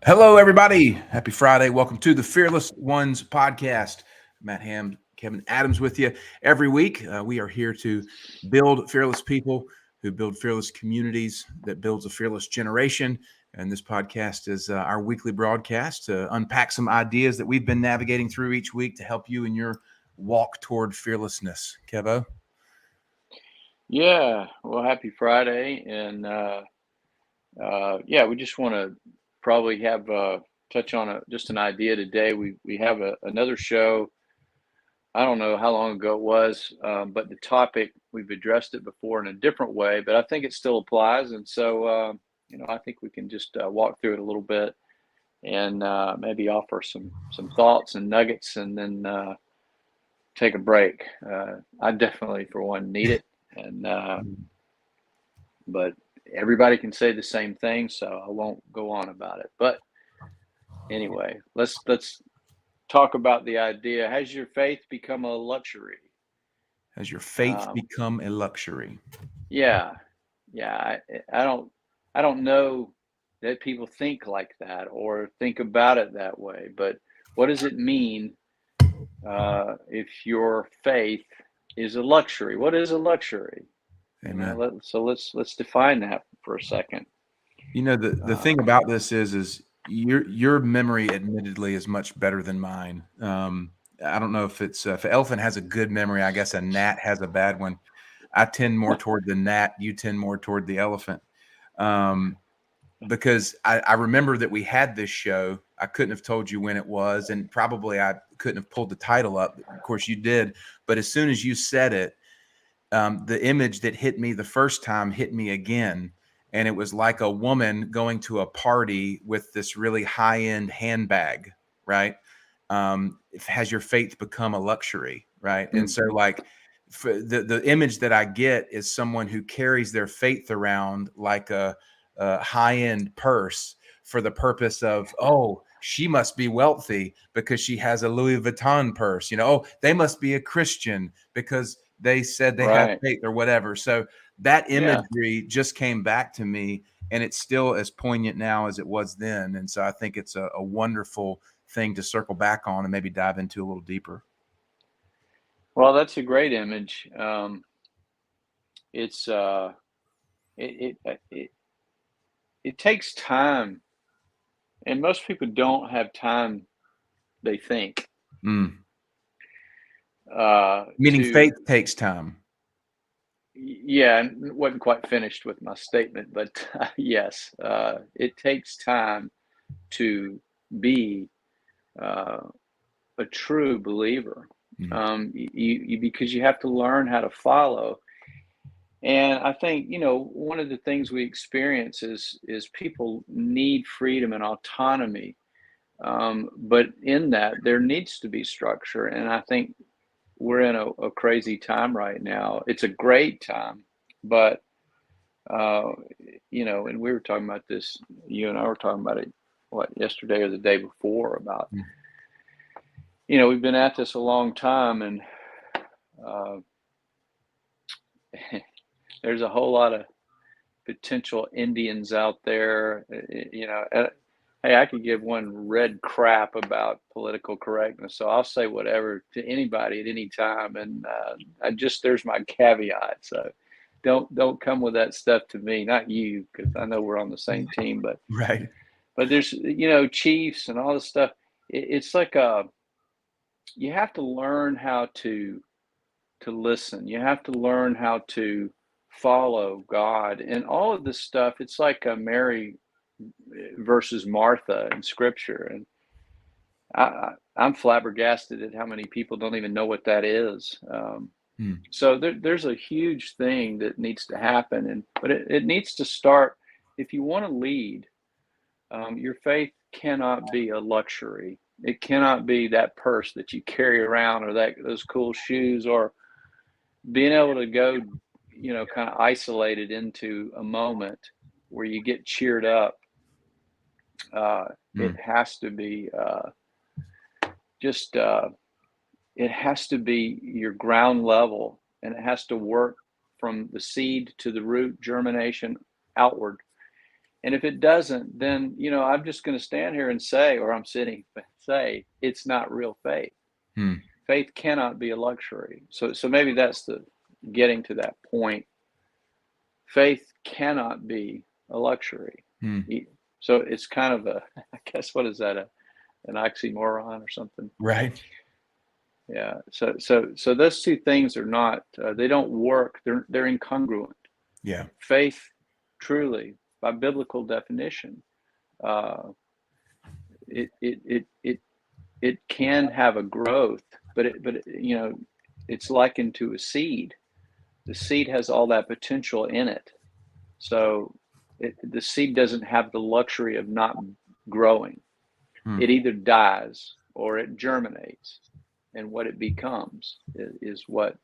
Hello, everybody. Happy Friday. Welcome to the Fearless Ones podcast. Matt Ham, Kevin Adams with you every week. We are here to build fearless people who build fearless communities that builds a fearless generation. And this podcast is our weekly broadcast to unpack some ideas that we've been navigating through each week to help you in your walk toward fearlessness. Kevo? Yeah, well, happy Friday, and we just want to probably have touch on just an idea today. We have another show. I don't know how long ago it was, but the topic we've addressed it before in a different way, but I think it still applies, and so I think we can just walk through it a little bit and maybe offer some thoughts and nuggets, and then take a break. I definitely, for one, need it, and but everybody can say the same thing, so I won't go on about it. But anyway, let's talk about the idea. Has your faith become a luxury? Has your faith Um, become a luxury? yeah, yeah. I don't know that people think like that or think about it that way. But what does it mean if your faith is a luxury? What is a luxury? Amen. Let's define that for a second. You know, the Uh, thing about this is your memory admittedly is much better than mine. I don't know if it's if an elephant has a good memory, I guess a gnat has a bad one. I tend more toward the gnat, you tend more toward the elephant. Um, because I remember that we had this show. I couldn't have told you when it was, and probably I couldn't have pulled the title up. Of course, you did. But as soon as you said it, the image that hit me the first time hit me again. And it was like a woman going to a party with this really high end handbag, right? Has your faith become a luxury, right? And so, like, for the image that I get is someone who carries their faith around like a high end purse for the purpose of, oh, she must be wealthy because she has a Louis Vuitton purse. Oh, they must be a Christian because they said they have right. faith or whatever. So that Yeah. imagery just came back to me, and it's still as poignant now as it was then. And so I think it's a wonderful thing to circle back on and maybe dive into a little deeper. Well, that's a great image. It's it it takes time, and most people don't have time. They think Mm. uh, Meaning to faith takes time. yeah, and wasn't quite finished with my statement, but yes, it takes time to be uh, a true believer. Mm. You because you have to learn how to follow. And I think, one of the things we experience is people need freedom and autonomy. But in that, there needs to be structure. And I think we're in a crazy time right now. It's a great time, but uh, and we were talking about this. You and I were talking about it, what, yesterday or the day before, about Mm. we've been at this a long time, and uh, there's a whole lot of potential Indians out there. Hey, I could give one red crap about political correctness, so I'll say whatever to anybody at any time, and there's my caveat. So don't come with that stuff to me, not you, because I know we're on the same team, Right. but there's chiefs and all this stuff. It's like you have to learn how to listen. You have to learn how to follow God and all of this stuff. It's like Mary versus Martha in Scripture, and I'm flabbergasted at how many people don't even know what that is. Mm. So there's a huge thing that needs to happen, but it needs to start. If you want to lead, your faith cannot be a luxury. It cannot be that purse that you carry around, or those cool shoes, or being able to go, kind of isolated into a moment where you get cheered up. Uh, it Mm. has to be just, it has to be your ground level, and it has to work from the seed to the root, germination outward. And if it doesn't, then, I'm just going to stand here and say, or I'm sitting and say, it's not real faith. Hmm. Faith cannot be a luxury. So maybe that's the getting to that point. Faith cannot be a luxury. Hmm. So it's kind of I guess, what is that, an oxymoron or something? Right. Yeah. So those two things are not, they don't work. They're incongruent. Yeah. Faith, truly, by biblical definition, uh, it it it it it can have a growth, but it's likened to a seed. The seed has all that potential in it. So the seed doesn't have the luxury of not growing. Hmm. It either dies or it germinates, and what it becomes is what,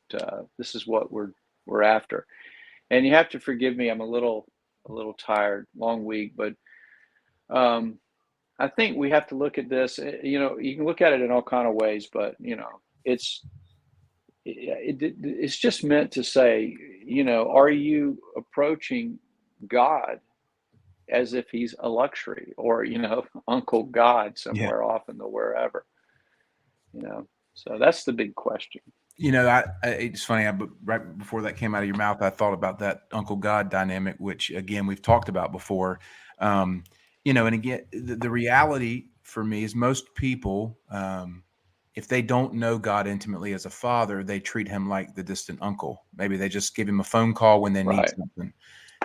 this is what we're after. And you have to forgive me, I'm a little tired, long week, but um, I think we have to look at this. You can look at it in all kind of ways, but it's it's just meant to say, are you approaching God as if he's a luxury, or Uncle God Yeah. somewhere off in the wherever, you know. So that's the big question. It's funny. Right before that came out of your mouth, I thought about that Uncle God dynamic, which again we've talked about before. Um, and again, the reality for me is most people, if they don't know God intimately as a father, they treat him like the distant uncle. Maybe they just give him a phone call when they need Right. something.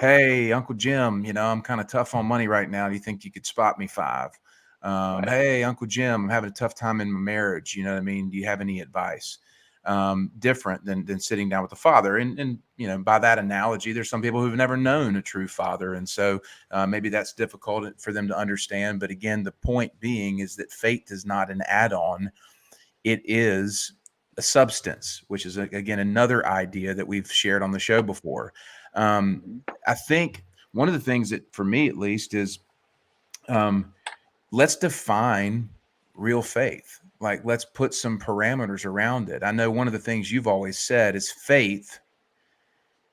Hey, Uncle Jim, I'm kind of tough on money right now. Do you think you could spot me five? Right. Hey, Uncle Jim, I'm having a tough time in my marriage. You know what I mean? Do you have any advice? Different than sitting down with the father. And by that analogy, there's some people who've never known a true father, and so maybe that's difficult for them to understand. But again, the point being is that faith is not an add-on; it is a substance, which is again another idea that we've shared on the show before. Um, Hmm. I think one of the things that, for me at least, is um, let's define real faith. Like, let's put some parameters around it. I know one of the things you've always said is faith.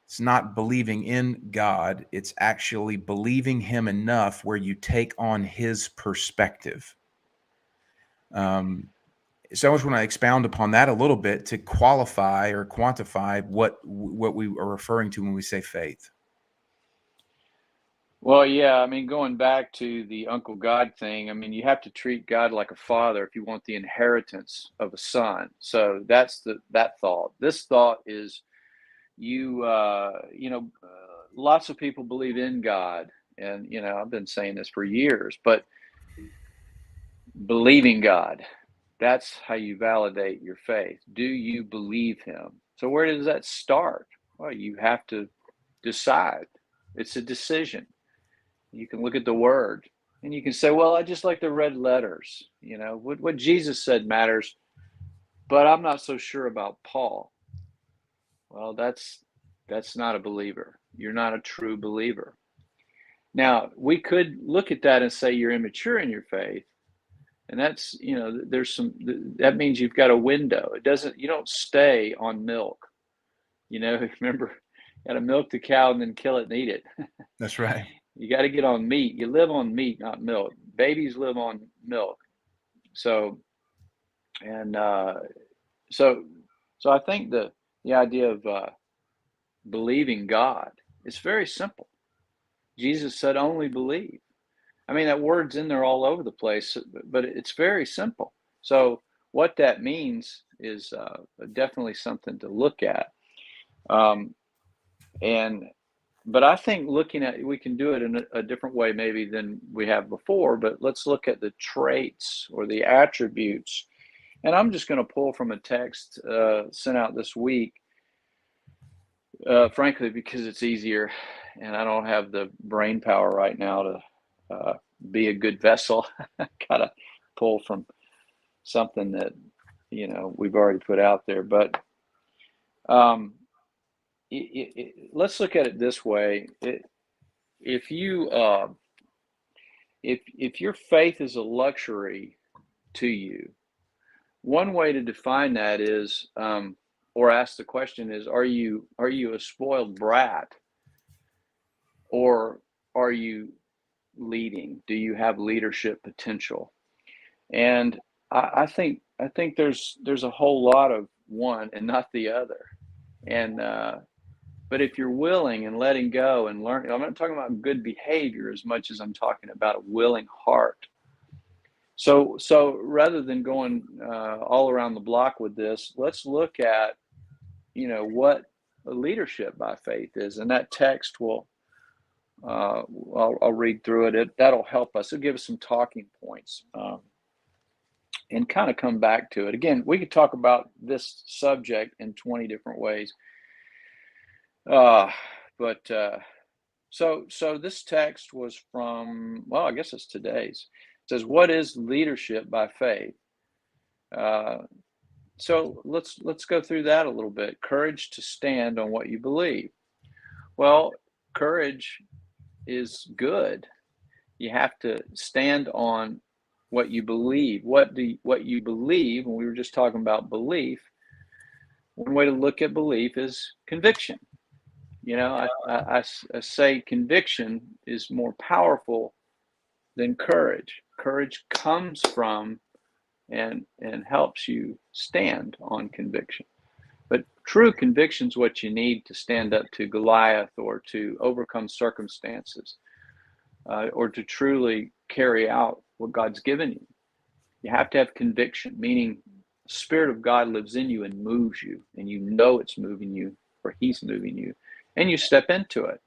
It's not believing in God. It's actually believing him enough where you take on his perspective. Um, so I just want to expound upon that a little bit to qualify or quantify what we are referring to when we say faith. Well, yeah, I mean, going back to the Uncle God thing, I mean, you have to treat God like a father if you want the inheritance of a son. So that's that thought. This thought is, lots of people believe in God, and I've been saying this for years, but believing God, that's how you validate your faith. Do you believe him? So where does that start? Well, you have to decide. It's a decision. You can look at the word and you can say, well, I just like the red letters. What Jesus said matters, but I'm not so sure about Paul. Well, that's not a believer. You're not a true believer. Now, we could look at that and say you're immature in your faith. And that's, there's that means you've got a window. You don't stay on milk. Remember, you got to milk the cow and then kill it and eat it. That's right. You got to get on meat. You live on meat, not milk. Babies live on milk. So, and so, so I think the idea of believing God is very simple. Jesus said, "Only believe." I mean, that word's in there all over the place, but it's very simple. So, what that means is definitely something to look at. Um, and But I think we can do it in a different way maybe than we have before, but let's look at the traits or the attributes. And I'm just going to pull from a text sent out this week, frankly, because it's easier and I don't have the brain power right now to be a good vessel. Got to pull from something that, we've already put out there. But um, let's look at it this way. If you if your faith is a luxury to you, one way to define that is, or ask the question is, are you a spoiled brat, or are you leading? Do you have leadership potential? And I think there's a whole lot of one and not the other. And but if you're willing and letting go and learning, I'm not talking about good behavior as much as I'm talking about a willing heart. So rather than going all around the block with this, let's look at, what leadership by faith is. And that text will, I'll read through it. That'll help us. It'll give us some talking points, and kind of come back to it. Again, we could talk about this subject in 20 different ways. But so this text was from, well, I guess it's today's. It says, "What is leadership by faith?" So let's go through that a little bit. Courage to stand on what you believe. Well, courage is good. You have to stand on what you believe. What you believe, and we were just talking about belief. One way to look at belief is conviction. I say conviction is more powerful than courage. Courage comes from and helps you stand on conviction. But true conviction is what you need to stand up to Goliath, or to overcome circumstances, or to truly carry out what God's given you. You have to have conviction, meaning the Spirit of God lives in you and moves you, and you know it's moving you, or He's moving you, and you step into it.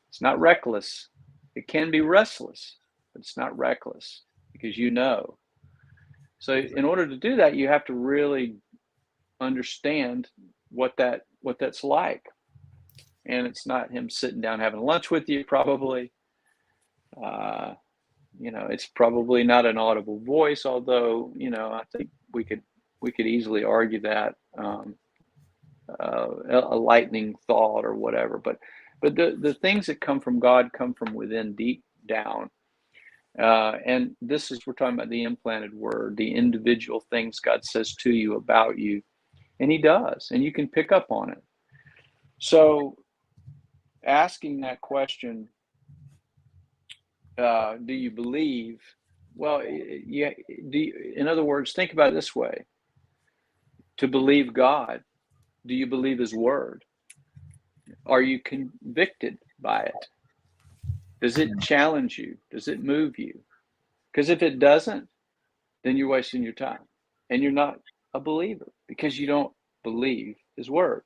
It's not reckless. It can be restless, but it's not reckless, because you know. So in order to do that, you have to really understand what that's like. And it's not him sitting down having lunch with you, probably. It's probably not an audible voice, although, I think we could easily argue that, a lightning thought or whatever. But the things that come from God come from within, deep down. And this is, we're talking about the implanted word, the individual things God says to you about you, and He does, and you can pick up on it. So asking that question, do you believe? Well, yeah. In other words, think about it this way. To believe God, do you believe His word? Are you convicted by it? Does it challenge you? Does it move you? Because if it doesn't, then you're wasting your time, and you're not a believer, because you don't believe His word.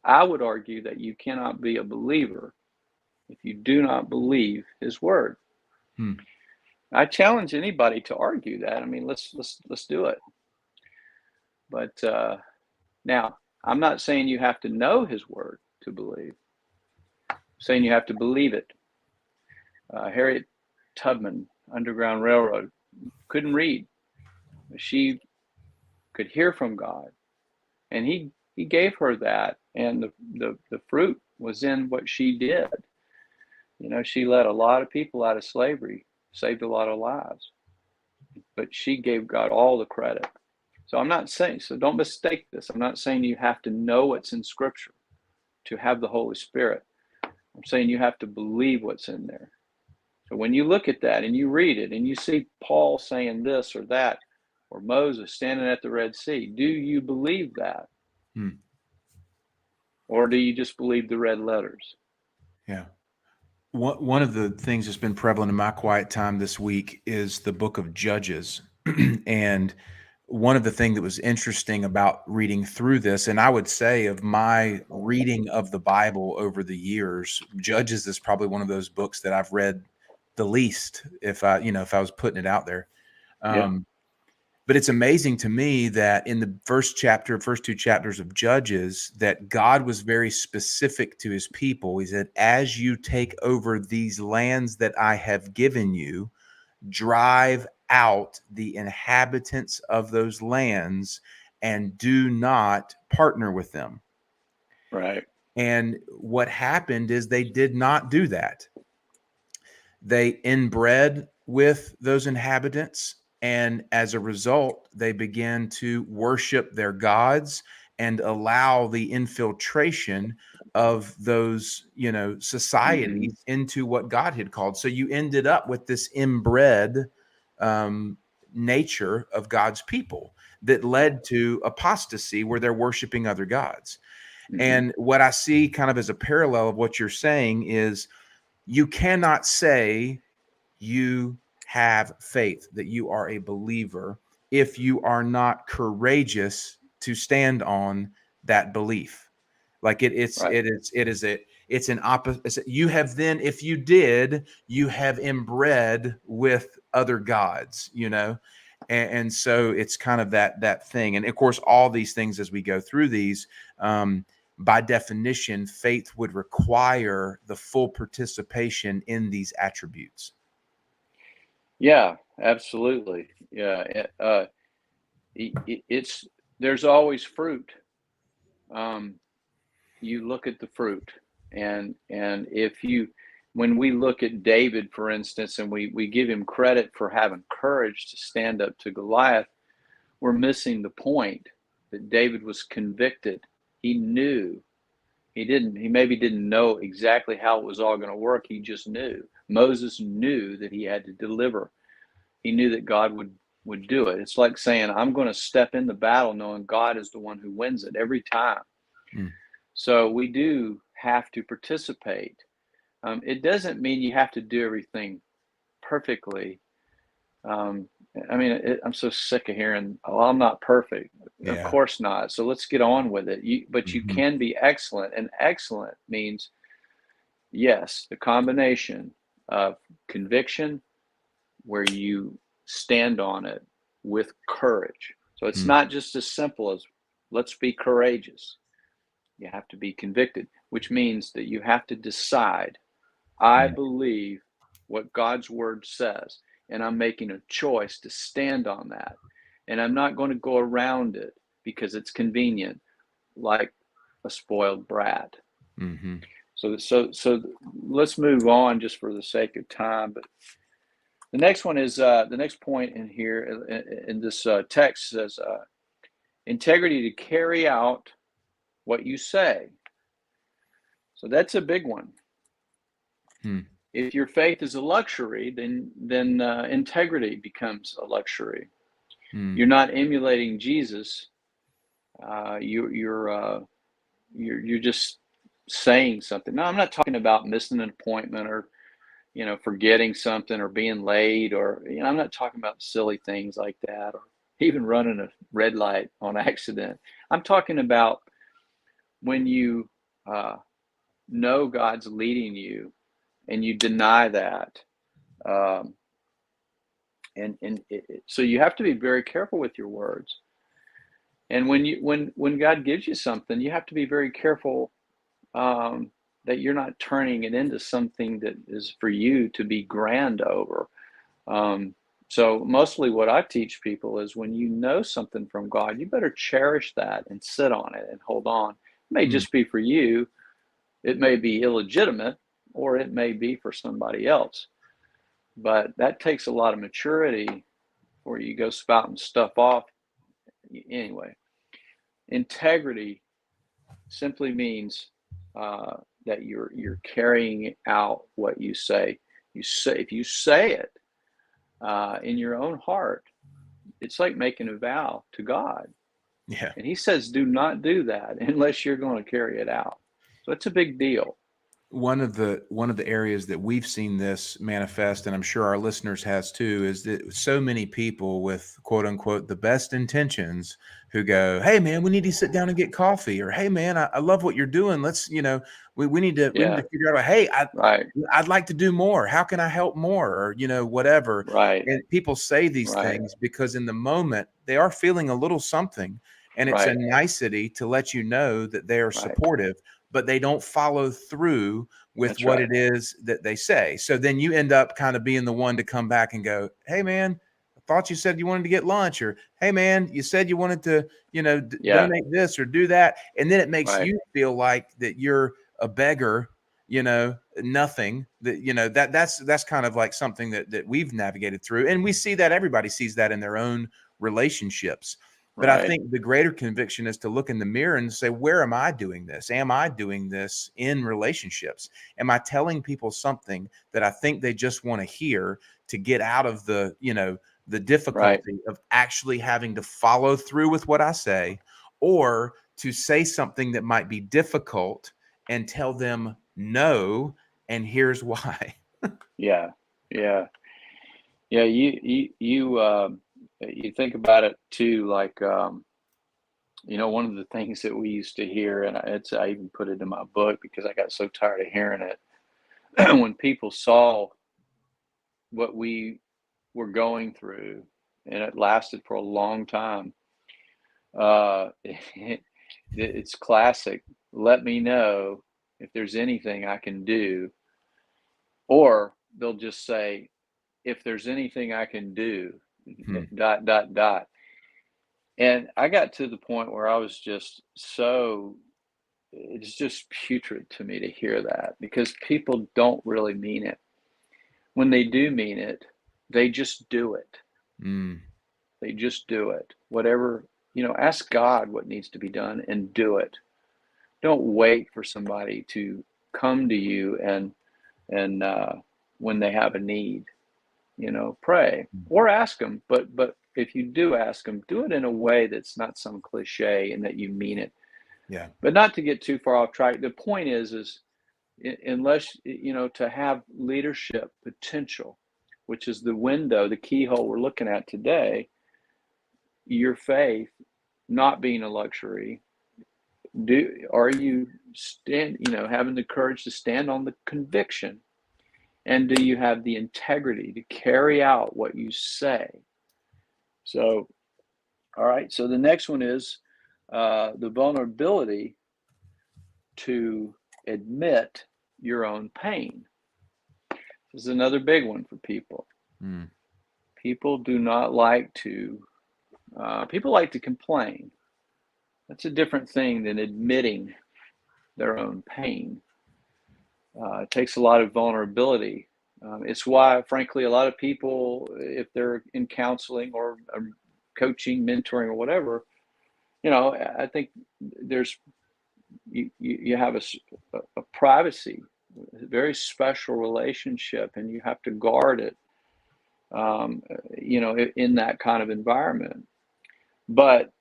I would argue that you cannot be a believer if you do not believe His word. I challenge anybody to argue that. I mean, let's do it. But now, I'm not saying you have to know His word to believe. I'm saying you have to believe it. Harriet Tubman, Underground Railroad, couldn't read. She could hear from God, and He gave her that, and the fruit was in what she did. She let a lot of people out of slavery, saved a lot of lives, but she gave God all the credit. So I'm not saying, so don't mistake this. I'm not saying you have to know what's in Scripture to have the Holy Spirit. I'm saying you have to believe what's in there. So when you look at that and you read it and you see Paul saying this or that, or Moses standing at the Red Sea, do you believe that? Or do you just believe the red letters? Yeah. One of the things that's been prevalent in my quiet time this week is the book of Judges. And one of the things that was interesting about reading through this, and I would say of my reading of the Bible over the years, Judges is probably one of those books that I've read the least, if I was putting it out there. But it's amazing to me that in the first two chapters of Judges, that God was very specific to His people. He said, as you take over these lands that I have given you, drive out the inhabitants of those lands and do not partner with them. Right. And what happened is they did not do that. They inbred with those inhabitants, and as a result, they began to worship their gods and allow the infiltration of those, Hmm. societies into what God had called. So you ended up with this inbred um, nature of God's people that Yeah. led to apostasy where they're worshiping other gods. Hmm. And what I see kind of as a parallel of what you're saying is you cannot say you have faith, that you are a believer, if you are not courageous to stand on that belief. Like Right. it's an opposite. You have then, if you did, you have inbred with other gods, and so it's kind of that thing. And of course, all these things as we go through these, by definition, faith would require the full participation in these attributes. Yeah, absolutely. Yeah. It's there's always fruit. Um, you look at the fruit, and if you when we look at David, for instance, and we give him credit for having courage to stand up to Goliath, we're missing the point that David was convicted. He knew. He maybe didn't know exactly how it was all going to work. He just knew. Moses knew that he had to deliver. He knew that God would do it. It's like saying, I'm going to step in the battle knowing God is the one who wins it every time. Mm, So we do have to participate. It doesn't mean you have to do everything perfectly. Um, I mean, I'm so sick of hearing, "Oh, I'm not perfect." Of yeah. course not. So let's get on with it. But you Hmm. can be excellent, and excellent means, yes, the combination of conviction where you stand on it with courage. So it's Mm, not just as simple as let's be courageous. You have to be convicted, which means that you have to decide, I mm, believe what God's word says, and I'm making a choice to stand on that. And I'm not going to go around it because it's convenient, like a spoiled brat. hmm. So let's move on just for the sake of time. But the next one is the next point in here in this text says integrity to carry out what you say. So that's a big one. Mm, If your faith is a luxury, then integrity becomes a luxury. mm, You're not emulating Jesus. You're just saying something. No, I'm not talking about missing an appointment or forgetting something or being late or I'm not talking about silly things like that or even running a red light on accident. I'm talking about when you uh, know God's leading you and you deny that. Um, so you have to be very careful with your words. And when God gives you something, you have to be very careful um, that you're not turning it into something that is for you to be grand over. Um, so mostly what I teach people is when you know something from God, you better cherish that and sit on it and hold on. It may mm. just be for you. It may be illegitimate, or it may be for somebody else. But that takes a lot of maturity where you go spouting stuff off. Anyway, integrity simply means that you're carrying out what you say. You say if you say it in your own heart, it's like making a vow to God, Yeah. and He says, "Do not do that unless you're going to carry it out." So it's a big deal. One of the areas that we've seen this manifest, and I'm sure our listeners has too, is that so many people with quote unquote the best intentions who go, "Hey man, we need to sit down and get coffee," or "Hey man, I love what you're doing. Let's, we need to Yeah. figure out, hey, Right. I'd like to do more. How can I help more?" Or, whatever. Right. And people say these Right. things because in the moment they are feeling a little something. And it's a Right. nicety to let you know that they are Right. supportive, but they don't follow through with That's what right. it is that they say. So then you end up kind of being the one to come back and go, "Hey man, I thought you said you wanted to get lunch," or "Hey man, you said you wanted to, Yeah. donate this or do that." And then it makes Right. you feel like that you're a beggar, nothing. That's kind of like something that we've navigated through. And we see that everybody sees that in their own relationships. But I Right. think the greater conviction is to look in the mirror and say, where am I doing this? Am I doing this in relationships? Am I telling people something that I think they just want to hear to get out of the, the Right. difficulty of actually having to follow through with what I say, or to say something that might be difficult and tell them no, and here's why. Yeah. Yeah. Yeah. You think about it too, like, one of the things that we used to hear, and I even put it in my book because I got so tired of hearing it. When people saw what we were going through, and it lasted for a long time, it's classic. Let me know if there's anything I can do, or they'll just say, if there's anything I can do, Hmm. dot, dot, dot. And I got to the point where I was just it's just putrid to me to hear that, because people don't really mean it. When they do mean it, they just do it. Mm. They just do it. Whatever, ask God what needs to be done and do it. Don't wait for somebody to come to you and when they have a need, pray or ask them. But if you do ask them, do it in a way that's not some cliche and that you mean it. Yeah. But not to get too far off track. The point is unless to have leadership potential, which is the window, the keyhole we're looking at today, your faith not being a luxury. Are you having the courage to stand on the conviction, and do you have the integrity to carry out what you say? So, all right, so the next one is the vulnerability to admit your own pain. This is another big one for people. Mm. People do not like to people like to complain. That's a different thing than admitting their own pain. It takes a lot of vulnerability. It's why, frankly, a lot of people, if they're in counseling or coaching, mentoring, or whatever, I think there's you have a privacy, a very special relationship, and you have to guard it, in that kind of environment. But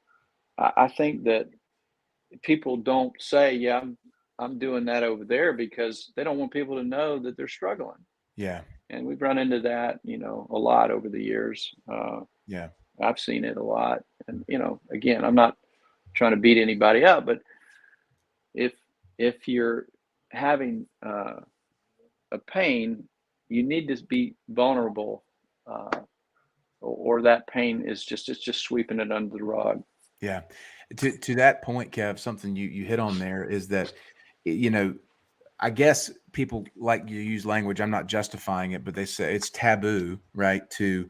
I think that people don't say, "Yeah, I'm doing that over there," because they don't want people to know that they're struggling. Yeah. And we've run into that, a lot over the years. Yeah. I've seen it a lot. And, again, I'm not trying to beat anybody up, but if you're having a pain, you need to be vulnerable, uh, or that pain is just sweeping it under the rug. Yeah. To that point, Kev, something you hit on there is that, you know, I guess people like you use language. I'm not justifying it, but they say it's taboo, right, to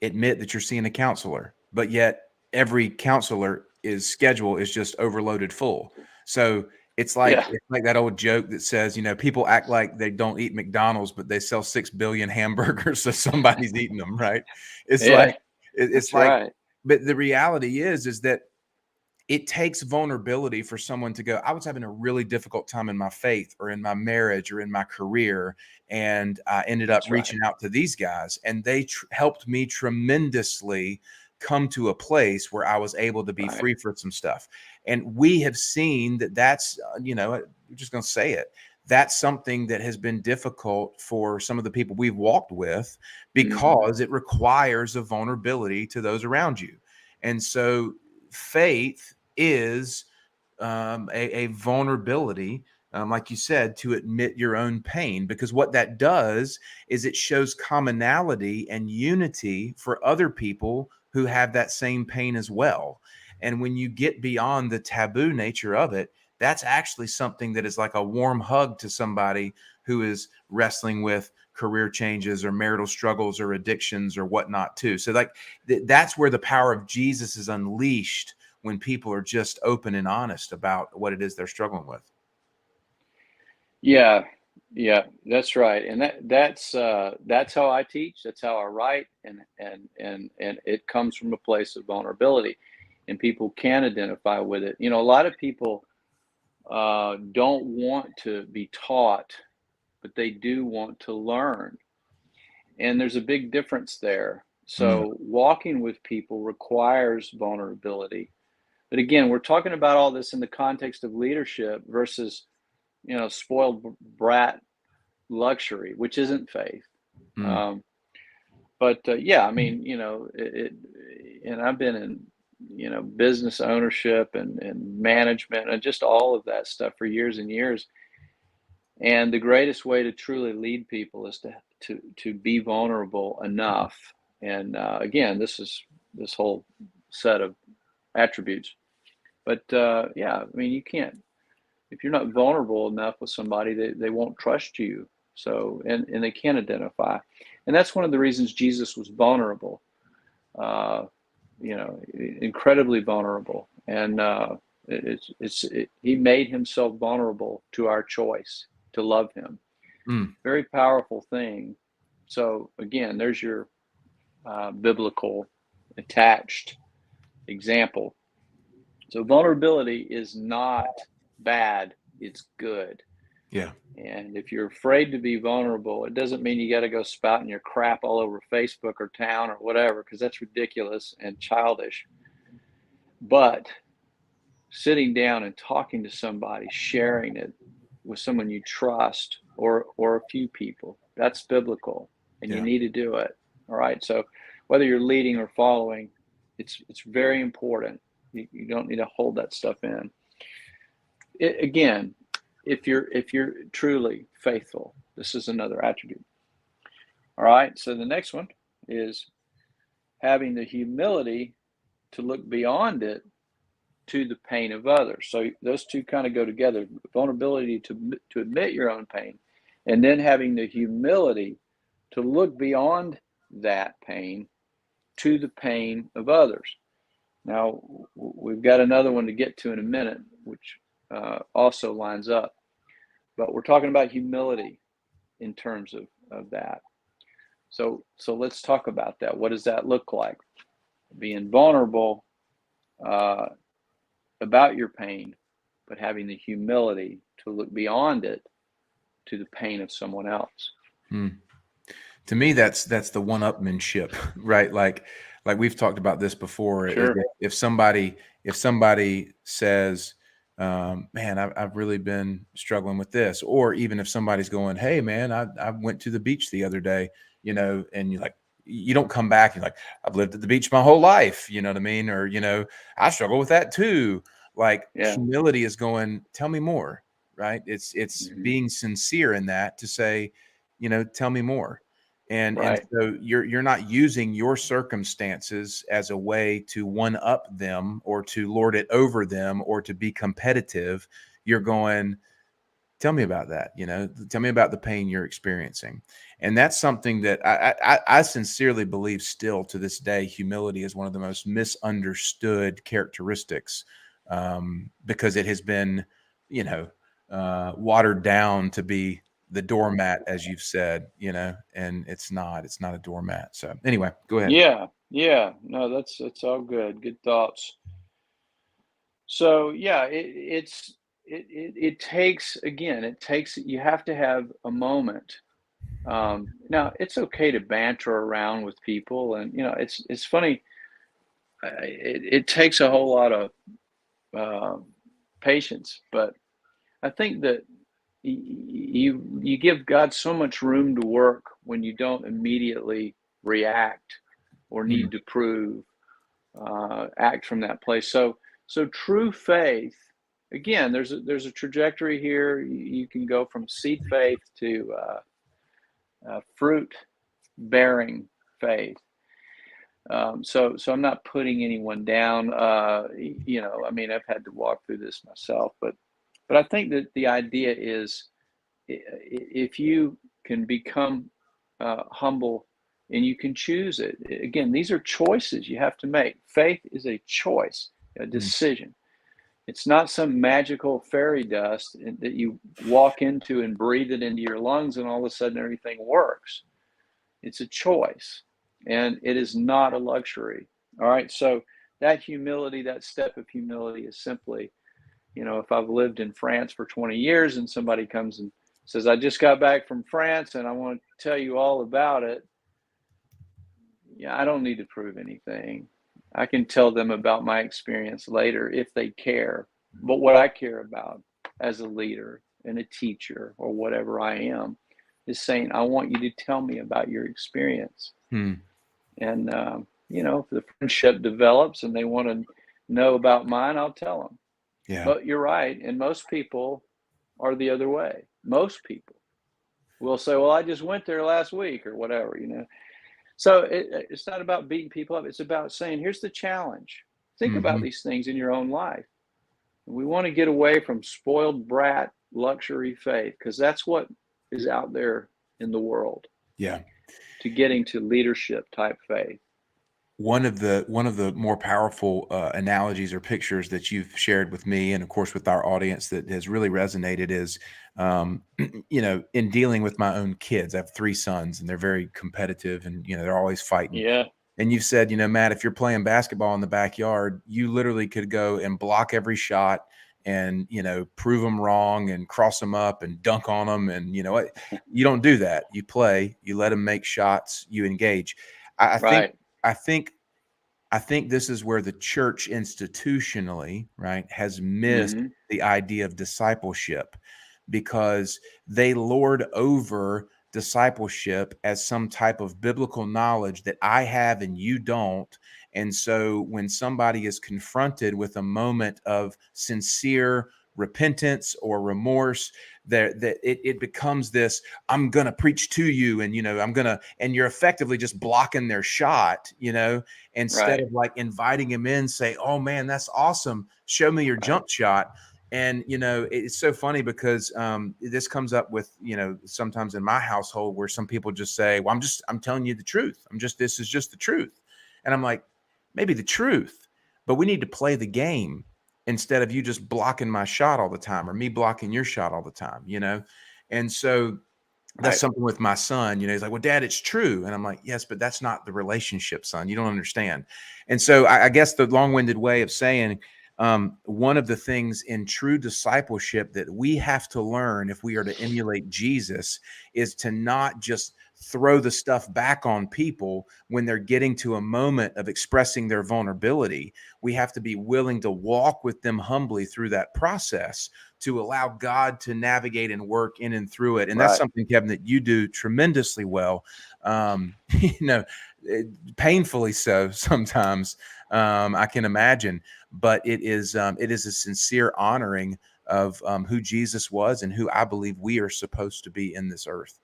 admit that you're seeing a counselor, but yet every counselor is schedule is just overloaded full. So Yeah, it's like that old joke that says, people act like they don't eat McDonald's, but they sell 6 billion hamburgers, so somebody's eating them, right? It's yeah, like it's that's like, right. but the reality is that it takes vulnerability for someone to go, I was having a really difficult time in my faith or in my marriage or in my career. And I ended up That's right. reaching out to these guys, and they helped me tremendously come to a place where I was able to be Right. free for some stuff. And we have seen that that's, we're just going to say it. That's something that has been difficult for some of the people we've walked with Hmm. because it requires a vulnerability to those around you. And so faith is a vulnerability, like you said, to admit your own pain, because what that does is it shows commonality and unity for other people who have that same pain as well. And when you get beyond the taboo nature of it, that's actually something that is like a warm hug to somebody who is wrestling with career changes or marital struggles or addictions or whatnot too. So like that's where the power of Jesus is unleashed, when people are just open and honest about what it is they're struggling with. Yeah. Yeah, that's right. And that's how I teach, that's how I write, and it comes from a place of vulnerability, and people can identify with it. A lot of people don't want to be taught, but they do want to learn. And there's a big difference there. Mm, So walking with people requires vulnerability. But again, we're talking about all this in the context of leadership versus, spoiled brat luxury, which isn't faith. mm, Um, but yeah, I mean, and I've been in, business ownership and management and just all of that stuff for years and years. And the greatest way to truly lead people is to be vulnerable enough. And again, this is this whole set of attributes. But yeah, I mean, you can't, if you're not vulnerable enough with somebody, they won't trust you. So, and they can't identify. And that's one of the reasons Jesus was vulnerable, uh, incredibly vulnerable. And he made himself vulnerable to our choice to love him. mm. Very powerful thing. So again, there's your biblical attached example. So vulnerability is not bad, it's good. Yeah. And if you're afraid to be vulnerable, it doesn't mean you got to go spouting your crap all over Facebook or town or whatever, because that's ridiculous and childish. But sitting down and talking to somebody, sharing it with someone you trust, or a few people, that's biblical, and you Yeah. need to do it. All right. So whether you're leading or following, it's very important. You don't need to hold that stuff in. Again, if you're truly faithful, this is another attribute. All right. So the next one is having the humility to look beyond it to the pain of others. So those two kind of go together: vulnerability to admit your own pain, and then having the humility to look beyond that pain to the pain of others. Now, we've got another one to get to in a minute, which also lines up, but we're talking about humility in terms of that. So let's talk about that. What does that look like? Being vulnerable uh, about your pain, but having the humility to look beyond it to the pain of someone else. Mm. To me, that's the one-upmanship, right? Like we've talked about this before. Sure. If somebody says, "Man, I've really been struggling with this," or even if somebody's going, "Hey, man, I went to the beach the other day," and you're like, you don't come back and like, "I've lived at the beach my whole life," you know what I mean? Or "I struggle with that too." Like Yeah. humility is going, "Tell me more," right? It's Hmm. being sincere in that to say, "Tell me more." And Right. so you're not using your circumstances as a way to one up them or to lord it over them or to be competitive. You're going, tell me about that, tell me about the pain you're experiencing. And that's something that I sincerely believe still to this day, humility is one of the most misunderstood characteristics, because it has been, you know, watered down to be the doormat, as you've said, and it's not a doormat. So anyway, go ahead. Yeah. Yeah. No, that's all good. Good thoughts. So yeah, it takes, again, you have to have a moment. Now it's okay to banter around with people, and it's funny. It takes a whole lot of uh, patience, but I think that you give God so much room to work when you don't immediately react or Mm, need to prove, act from that place. So true faith, again, there's a trajectory here. You can go from seed faith to fruit bearing faith. So I'm not putting anyone down. I mean, I've had to walk through this myself, but I think that the idea is, if you can become humble and you can choose it. Again, these are choices you have to make. Faith is a choice, a mm, decision. It's not some magical fairy dust that you walk into and breathe it into your lungs and all of a sudden everything works. It's a choice, and it is not a luxury. All right. So that humility, that step of humility is simply, if I've lived in France for 20 years and somebody comes and says, I just got back from France and I want to tell you all about it. Yeah, I don't need to prove anything. I can tell them about my experience later if they care. But what I care about as a leader and a teacher or whatever I am is saying, I want you to tell me about your experience. Hmm. And, if the friendship develops and they want to know about mine, I'll tell them. Yeah. But you're right. And most people are the other way. Most people will say, well, I just went there last week or whatever. So it's not about beating people up. It's about saying, here's the challenge. Think about Hmm. these things in your own life. We want to get away from spoiled brat luxury faith because that's what is out there in the world, Yeah. to getting to leadership type faith. One of the more powerful analogies or pictures that you've shared with me, and of course with our audience, that has really resonated is, in dealing with my own kids. I have three sons, and they're very competitive, and they're always fighting. Yeah, And you've said, Matt, if you're playing basketball in the backyard, you literally could go and block every shot and, prove them wrong and cross them up and dunk on them. And what? You don't do that. You play, you let them make shots, you engage. I think, right, I think, I think this is where the church institutionally, right, has missed hmm, the idea of discipleship, because they lord over discipleship as some type of biblical knowledge that I have and you don't. And so when somebody is confronted with a moment of sincere repentance or remorse, that it becomes this, I'm gonna preach to you, and and you're effectively just blocking their shot, instead right, of like inviting him in, say, oh man, that's awesome, show me your right, jump shot. And it's so funny because this comes up with sometimes in my household, where some people just say, well, I'm telling you the truth, this is just the truth. And I'm like, maybe the truth, but we need to play the game instead of you just blocking my shot all the time or me blocking your shot all the time. And so that's right, something with my son. He's like, well, Dad, it's true. And I'm like, yes, but that's not the relationship, son. You don't understand. And so I guess the long-winded way of saying, one of the things in true discipleship that we have to learn if we are to emulate Jesus is to not just throw the stuff back on people when they're getting to a moment of expressing their vulnerability. We have to be willing to walk with them humbly through that process, to allow God to navigate and work in and through it. And that's right. something, Kevin, that you do tremendously well. Um, you know, painfully so sometimes. I can imagine, but it is a sincere honoring of who Jesus was and who I believe we are supposed to be in this earth.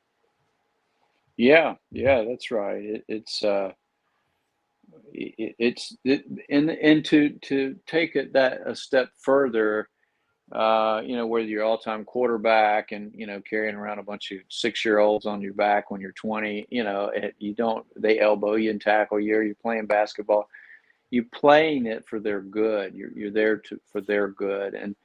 Yeah, yeah, that's right. And to take it that a step further, whether you're all-time quarterback and carrying around a bunch of 6-year-olds on your back when you're 20, you don't they elbow you and tackle you, or you're playing basketball, you're playing it for their good. You're there for their good, and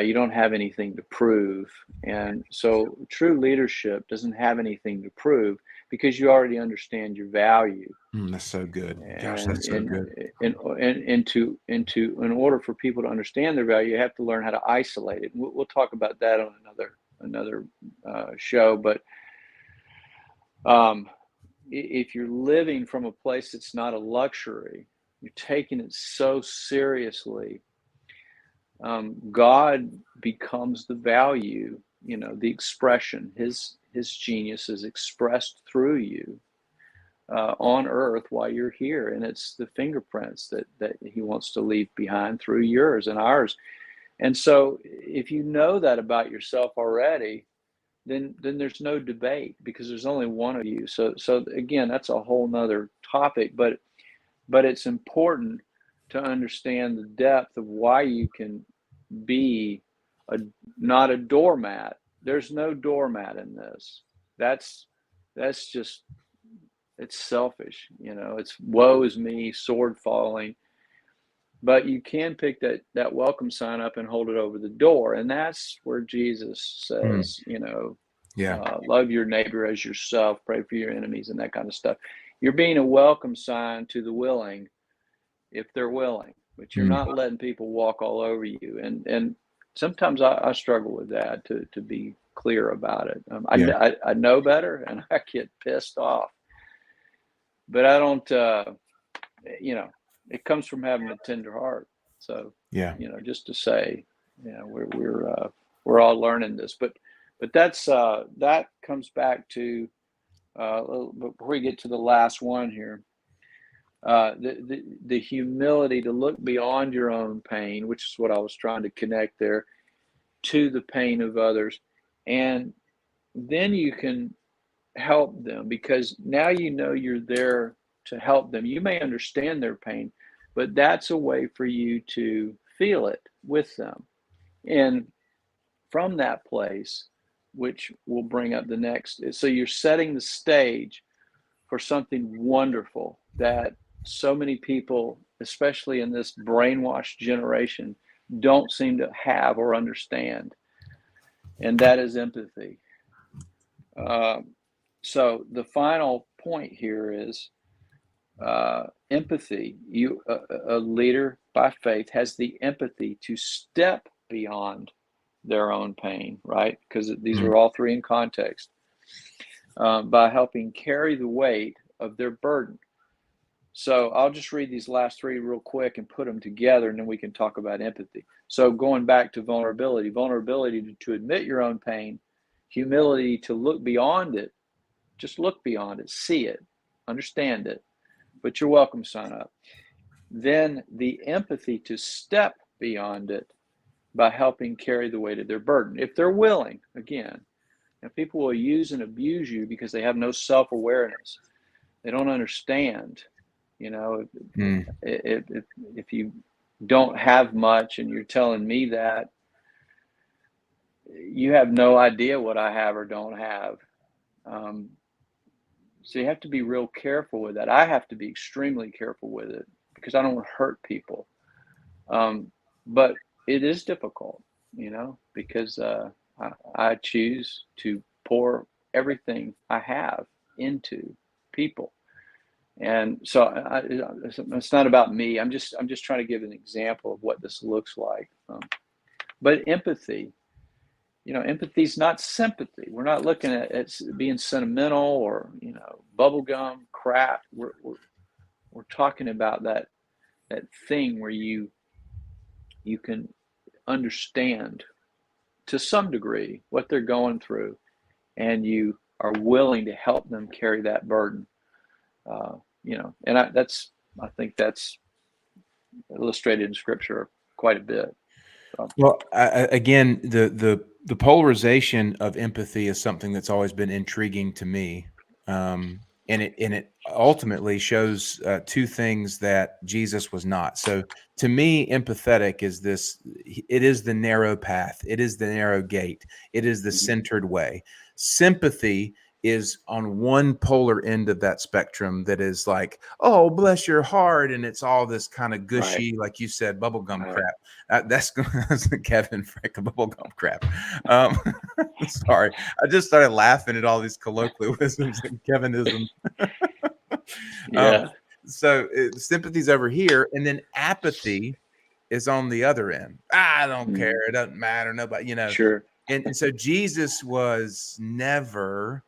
you don't have anything to prove. And so true leadership doesn't have anything to prove because you already understand your value. That's so good. Gosh, And that's so good. in order for people to understand their value, you have to learn how to isolate it. We'll talk about that on another show. But um, if you're living from a place that's not a luxury, you're taking it so seriously. God becomes the value, the expression. His genius is expressed through you on earth while you're here, and it's the fingerprints that he wants to leave behind through yours and ours. And so if you know that about yourself already, then there's no debate because there's only one of you. So again, that's a whole nother topic, but it's important to understand the depth of why you can be a not a doormat. There's no doormat in this. That's just, it's selfish. It's woe is me, sword falling. but you can pick that welcome sign up and hold it over the door, and that's where Jesus Mm. says, Yeah. love your neighbor as yourself, pray for your enemies, and that kind of stuff. You're being a welcome sign to the willing, if they're willing, but you're Mm. not letting people walk all over you. And sometimes I struggle with that, to be clear about it. Yeah. I know better, and I get pissed off, but I don't. It comes from having a tender heart. So, Yeah. just to say, we're all learning this, but that comes back to, before we get to the last one here, the humility to look beyond your own pain, which is what I was trying to connect there, to the pain of others, and then you can help them, because now you're there to help them. You may understand their pain, but that's a way for you to feel it with them. And from that place, which will bring up the next, so you're setting the stage for something wonderful that so many people, especially in this brainwashed generation, don't seem to have or understand, and that is empathy. So the final point here is, empathy. A leader by faith has the empathy to step beyond their own pain, right? Because these Mm. are all three in context, by helping carry the weight of their burden. So I'll just read these last three real quick and put them together, and then we can talk about empathy. So going back to vulnerability to admit your own pain, humility to look beyond it, just look beyond it, see it, understand it, put your welcome sign up. Then the empathy to step beyond it by helping carry the weight of their burden. If they're willing, again, and people will use and abuse you because they have no self-awareness. They don't understand. You know, Mm. if you don't have much and you're telling me that, you have no idea what I have or don't have. Um, so you have to be real careful with that. I have to be extremely careful with it because I don't want to hurt people. But it is difficult, because I choose to pour everything I have into people. And so it's not about me. I'm just trying to give an example of what this looks like. But empathy, empathy is not sympathy. We're not looking at being sentimental or bubblegum crap. We're talking about that thing where you can understand to some degree what they're going through, and you are willing to help them carry that burden. And I think that's illustrated in Scripture quite a bit. So, Well, again, the polarization of empathy is something that's always been intriguing to me, and it ultimately shows two things that Jesus was not. So, to me, empathetic is this: it is the narrow path, it is the narrow gate, it is the mhm, centered way. Sympathy is on one polar end of that spectrum that is like, oh, bless your heart, and it's all this kind of right, gushy, like you said, bubblegum right. crap. That's Kevin Frank bubblegum crap. Um, sorry, I just started laughing at all these colloquialisms and Kevinisms. um, Yeah, Sympathy's over here, and then apathy is on the other end. I don't care. mhm, It doesn't matter. Nobody. sure, And so Jesus was never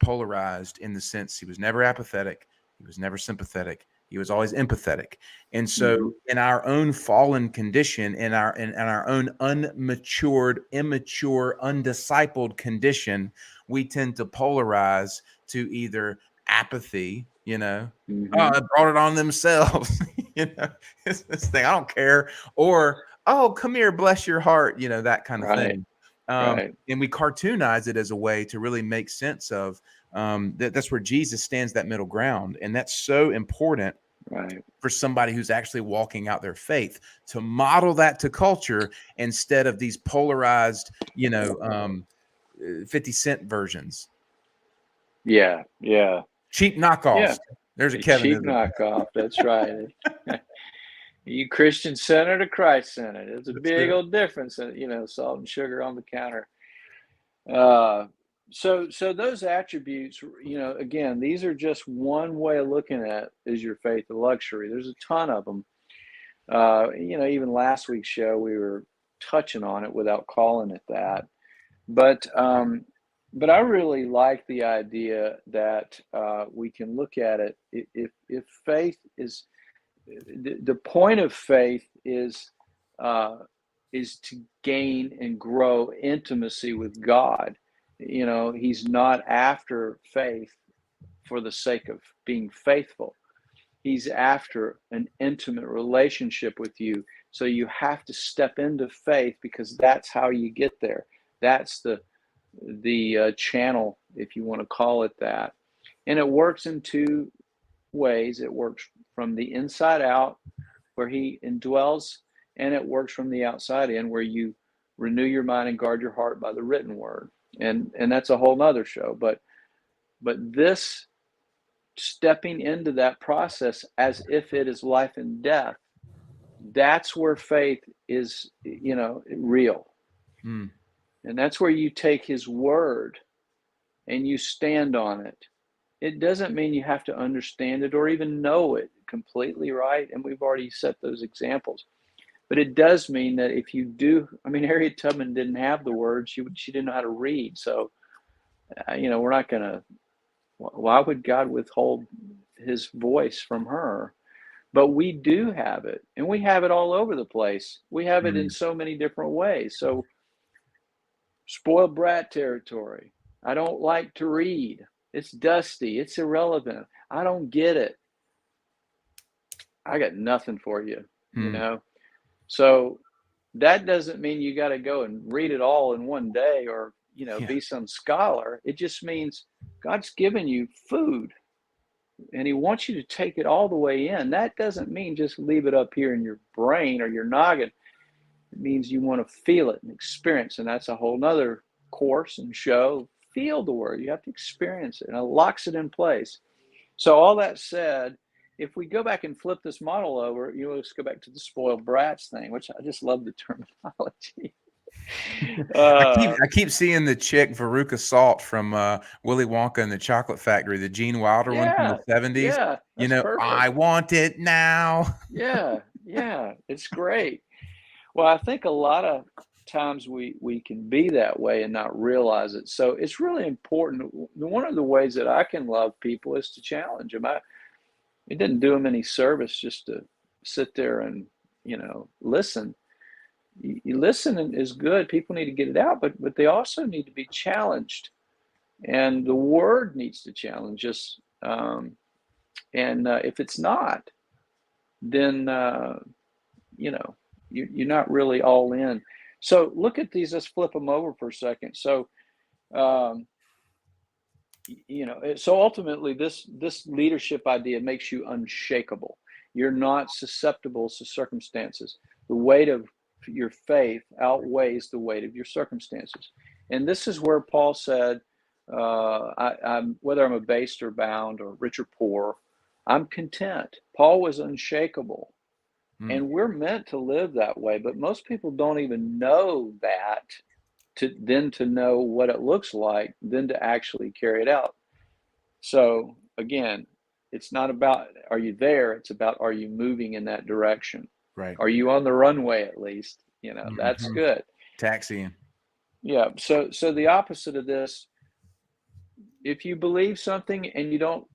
polarized in the sense he was never apathetic, he was never sympathetic, he was always empathetic. And so mhm, in our own fallen condition, in our own unmatured, immature, undiscipled condition, we tend to polarize to either apathy, oh, mhm, they brought it on themselves, it's this thing, I don't care, or oh, come here, bless your heart, that kind of right, thing. right, And we cartoonize it as a way to really make sense of that's where Jesus stands that middle ground. And that's so important right. for somebody who's actually walking out their faith to model that to culture instead of these polarized, 50 cent versions. Yeah, yeah, Cheap yeah. knockoffs. There's a A cheap Kevinism. knockoff. That's right. You Christian centered or Christ centered? It's a That's big it. old difference. Salt and sugar on the counter. Uh, so those attributes, again, these are just one way of looking at is your faith a luxury. There's a ton of them. Even last week's show, we were touching on it without calling it that. But I really like the idea that we can look at it. If faith is the point of faith uh, is to gain and grow intimacy with God. He's not after faith for the sake of being faithful. He's after an intimate relationship with you. So you have to step into faith because that's how you get there. That's the channel, if you want to call it that. And it works in two ways. It works from the inside out, where he indwells, and it works from the outside in, where you renew your mind and guard your heart by the written word. And that's a whole nother show. But this stepping into that process as if it is life and death, that's where faith is, real. Mm. And that's where you take his word and you stand on it. It doesn't mean you have to understand it or even know it completely, right? And we've already set those examples. But it does mean that if you do, Harriet Tubman didn't have the words. She didn't know how to read. So, we're not going to, why would God withhold his voice from her? But we do have it, and we have it all over the place. We have it in Mm. so many different ways. So, spoiled brat territory. I don't like to read. It's dusty. It's irrelevant. I don't get it. I got nothing for you, Mm. So that doesn't mean you got to go and read it all in one day or, Yeah. be some scholar. It just means God's given you food and he wants you to take it all the way in. That doesn't mean just leave it up here in your brain or your noggin. It means you want to feel it and experience. And that's a whole nother course and show. Feel the word. You have to experience it, and it locks it in place. So all that said, if we go back and flip this model over, let's go back to the spoiled brats thing, which I just love the terminology. I keep seeing the chick Veruca Salt from Willy Wonka and the Chocolate Factory, the Gene Wilder one from the Yeah, 70s. yeah, that's I perfect. want it now. Yeah, yeah, it's great. Well, I think a lot of times we can be that way and not realize it. So it's really important. One of the ways that I can love people is to challenge them. It didn't do them any service just to sit there and listen. You listen is good. People need to get it out, but they also need to be challenged, and the word needs to challenge us. And if it's not, then you're not really all in. So look at these. Let's flip them over for a second. So um, so ultimately, this leadership idea makes you unshakable. You're not susceptible to circumstances. The weight of your faith outweighs the weight of your circumstances, and this is where Paul said, I'm whether I'm abased or bound or rich or poor, I'm content. Paul was unshakable. Mm. And we're meant to live that way, but most people don't even know that to know what it looks like, then to actually carry it out. So again, it's not about are you there, it's about are you moving in that direction? Right. Are you on the runway at least? That's Mhm. good. Taxiing. Yeah. So the opposite of this, if you believe something and you don't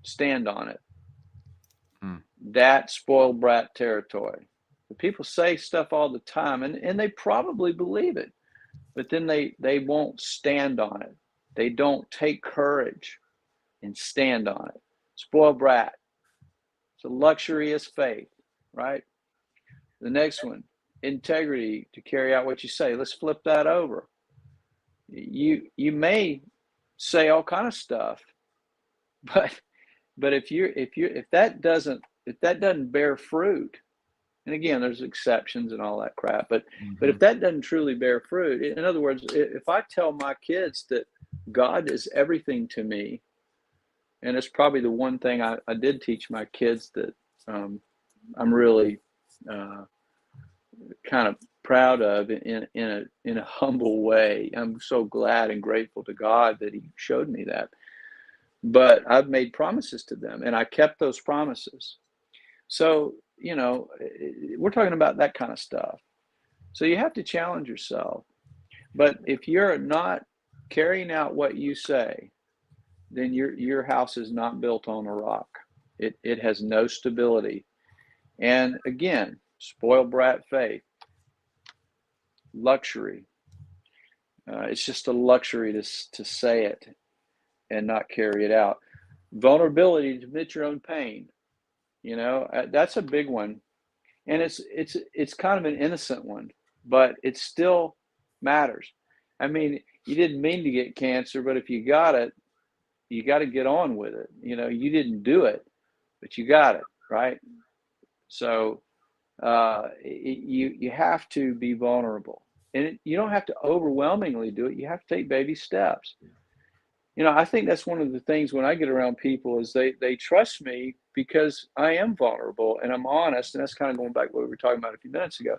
stand on it, Mm. that's spoiled brat territory. People say stuff all the time and they probably believe it, but then they won't stand on it. They don't take courage and stand on it. Spoiled brat. It's a luxurious faith, right? The next one, integrity to carry out what you say. Let's flip that over. You may say all kind of stuff, but if that doesn't bear fruit, and again, there's exceptions and all that crap, but if Mhm. that doesn't truly bear fruit, in other words, if I tell my kids that God is everything to me, and it's probably the one thing I did teach my kids that I'm really uh, kind of proud of in a humble way. I'm so glad and grateful to God that He showed me that. But I've made promises to them, and I kept those promises. So, we're talking about that kind of stuff. So you have to challenge yourself. But if you're not carrying out what you say, then your house is not built on a rock. It has no stability. And again, spoiled brat faith, luxury. It's just a luxury to say it and not carry it out. Vulnerability to admit your own pain. That's a big one, and it's kind of an innocent one, but it still matters. I mean, you didn't mean to get cancer, but if you got it, you got to get on with it. You didn't do it, but you got it, right? So you have to be vulnerable, and you don't have to overwhelmingly do it. You have to take baby steps. I think that's one of the things when I get around people is they trust me because I am vulnerable and I'm honest, and that's kind of going back to what we were talking about a few minutes ago.